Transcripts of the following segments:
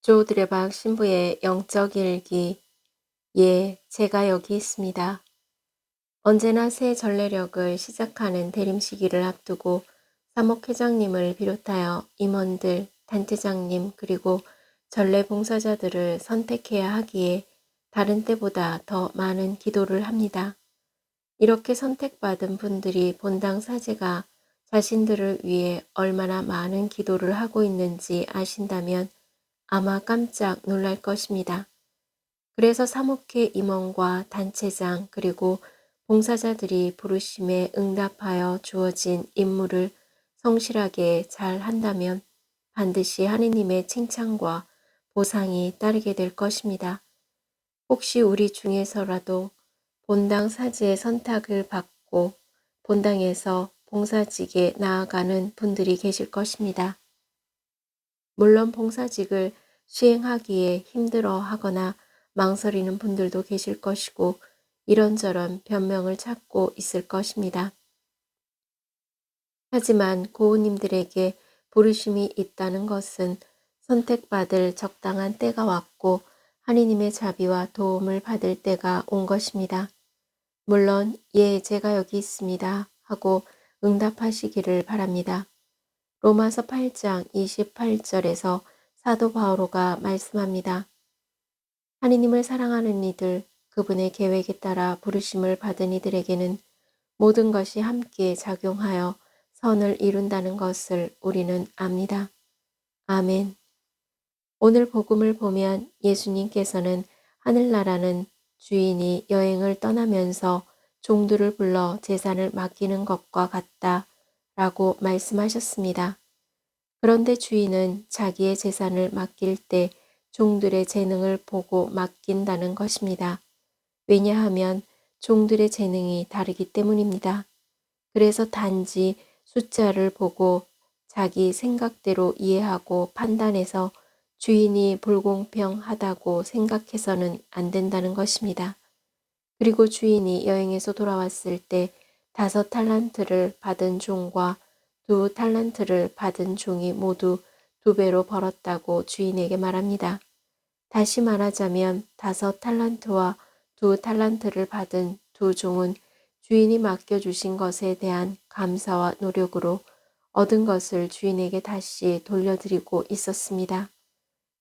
조 드레박 신부의 영적 일기. 예, 제가 여기 있습니다. 언제나 새 전래력을 시작하는 대림 시기를 앞두고 사목회장님을 비롯하여 임원들, 단체장님 그리고 전래 봉사자들을 선택해야 하기에 다른 때보다 더 많은 기도를 합니다. 이렇게 선택받은 분들이 본당 사제가 자신들을 위해 얼마나 많은 기도를 하고 있는지 아신다면 아마 깜짝 놀랄 것입니다. 그래서 사목회 임원과 단체장 그리고 봉사자들이 부르심에 응답하여 주어진 임무를 성실하게 잘 한다면 반드시 하느님의 칭찬과 보상이 따르게 될 것입니다. 혹시 우리 중에서라도 본당 사제의 선택을 받고 본당에서 봉사직에 나아가는 분들이 계실 것입니다. 물론 봉사직을 수행하기에 힘들어 하거나 망설이는 분들도 계실 것이고 이런저런 변명을 찾고 있을 것입니다. 하지만 고우님들에게 부르심이 있다는 것은 선택받을 적당한 때가 왔고 하느님의 자비와 도움을 받을 때가 온 것입니다. 물론 예, 제가 여기 있습니다 하고 응답하시기를 바랍니다. 로마서 8장 28절에서 사도 바오로가 말씀합니다. 하느님을 사랑하는 이들, 그분의 계획에 따라 부르심을 받은 이들에게는 모든 것이 함께 작용하여 선을 이룬다는 것을 우리는 압니다. 아멘. 오늘 복음을 보면 예수님께서는 하늘나라는 주인이 여행을 떠나면서 종들을 불러 재산을 맡기는 것과 같다 라고 말씀하셨습니다. 그런데 주인은 자기의 재산을 맡길 때 종들의 재능을 보고 맡긴다는 것입니다. 왜냐하면 종들의 재능이 다르기 때문입니다. 그래서 단지 숫자를 보고 자기 생각대로 이해하고 판단해서 주인이 불공평하다고 생각해서는 안 된다는 것입니다. 그리고 주인이 여행에서 돌아왔을 때 5달란트를 받은 종과 2달란트를 받은 종이 모두 2배로 벌었다고 주인에게 말합니다. 다시 말하자면 5달란트와 2달란트를 받은 2종은 주인이 맡겨주신 것에 대한 감사와 노력으로 얻은 것을 주인에게 다시 돌려드리고 있었습니다.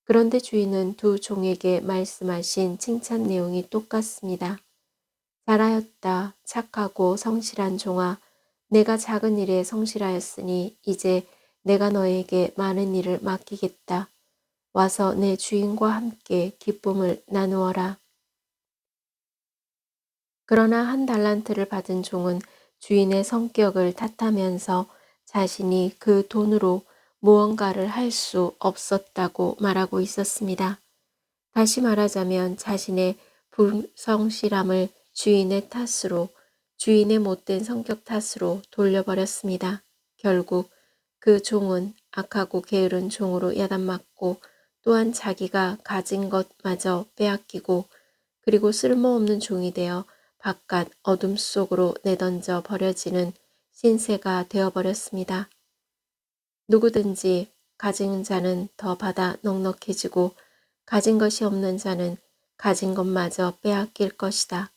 그런데 주인은 2종에게 말씀하신 칭찬 내용이 똑같습니다. 잘하였다, 착하고 성실한 종아, 내가 작은 일에 성실하였으니 이제 내가 너에게 많은 일을 맡기겠다. 와서 내 주인과 함께 기쁨을 나누어라. 그러나 1달란트를 받은 종은 주인의 성격을 탓하면서 자신이 그 돈으로 무언가를 할 수 없었다고 말하고 있었습니다. 다시 말하자면 자신의 불성실함을 주인의 탓으로, 주인의 못된 성격 탓으로 돌려버렸습니다. 결국 그 종은 악하고 게으른 종으로 야단맞고 또한 자기가 가진 것마저 빼앗기고 그리고 쓸모없는 종이 되어 바깥 어둠 속으로 내던져 버려지는 신세가 되어버렸습니다. 누구든지 가진 자는 더 받아 넉넉해지고 가진 것이 없는 자는 가진 것마저 빼앗길 것이다.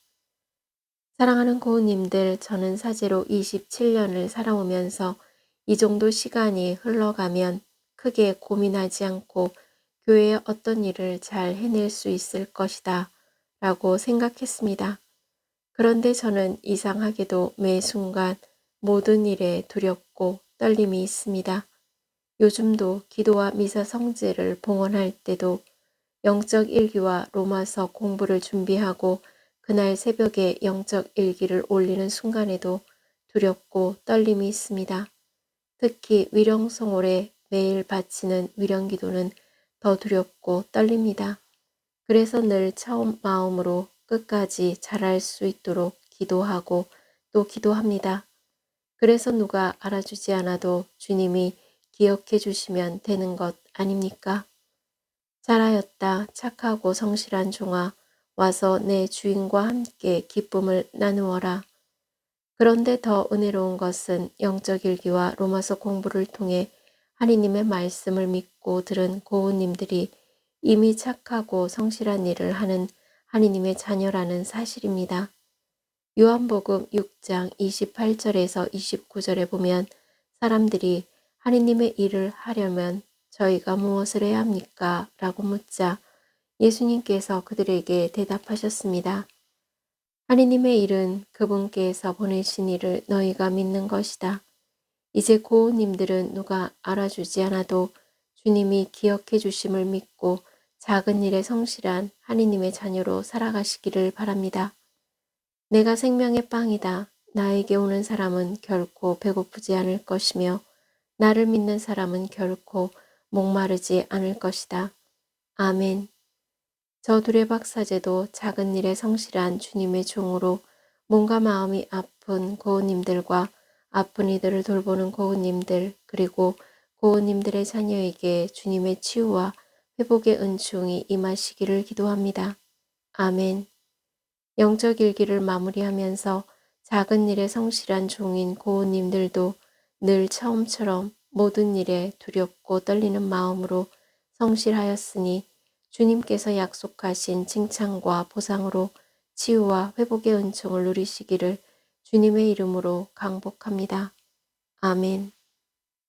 사랑하는 고우님들, 저는 사제로 27년을 살아오면서 이 정도 시간이 흘러가면 크게 고민하지 않고 교회의 어떤 일을 잘 해낼 수 있을 것이다 라고 생각했습니다. 그런데 저는 이상하게도 매 순간 모든 일에 두렵고 떨림이 있습니다. 요즘도 기도와 미사 성제를 봉헌할 때도 영적 일기와 로마서 공부를 준비하고 그날 새벽에 영적 일기를 올리는 순간에도 두렵고 떨림이 있습니다. 특히 위령성월에 매일 바치는 위령기도는 더 두렵고 떨립니다. 그래서 늘 처음 마음으로 끝까지 잘할 수 있도록 기도하고 또 기도합니다. 그래서 누가 알아주지 않아도 주님이 기억해 주시면 되는 것 아닙니까? 잘하였다, 착하고 성실한 종아, 와서 내 주인과 함께 기쁨을 나누어라. 그런데 더 은혜로운 것은 영적 일기와 로마서 공부를 통해 하느님의 말씀을 믿고 들은 고우님들이 이미 착하고 성실한 일을 하는 하느님의 자녀라는 사실입니다. 요한복음 6장 28절에서 29절에 보면 사람들이 하느님의 일을 하려면 저희가 무엇을 해야 합니까? 라고 묻자 예수님께서 그들에게 대답하셨습니다. 하느님의 일은 그분께서 보내신 이를 너희가 믿는 것이다. 이제 고우님들은 누가 알아주지 않아도 주님이 기억해 주심을 믿고 작은 일에 성실한 하느님의 자녀로 살아가시기를 바랍니다. 내가 생명의 빵이다. 나에게 오는 사람은 결코 배고프지 않을 것이며 나를 믿는 사람은 결코 목마르지 않을 것이다. 아멘. 저 두레박사제도 작은 일에 성실한 주님의 종으로 몸과 마음이 아픈 고우님들과 아픈 이들을 돌보는 고우님들 그리고 고우님들의 자녀에게 주님의 치유와 회복의 은총이 임하시기를 기도합니다. 아멘. 영적 일기를 마무리하면서 작은 일에 성실한 종인 고우님들도 늘 처음처럼 모든 일에 두렵고 떨리는 마음으로 성실하였으니 주님께서 약속하신 칭찬과 보상으로 치유와 회복의 은총을 누리시기를 주님의 이름으로 강복합니다. 아멘.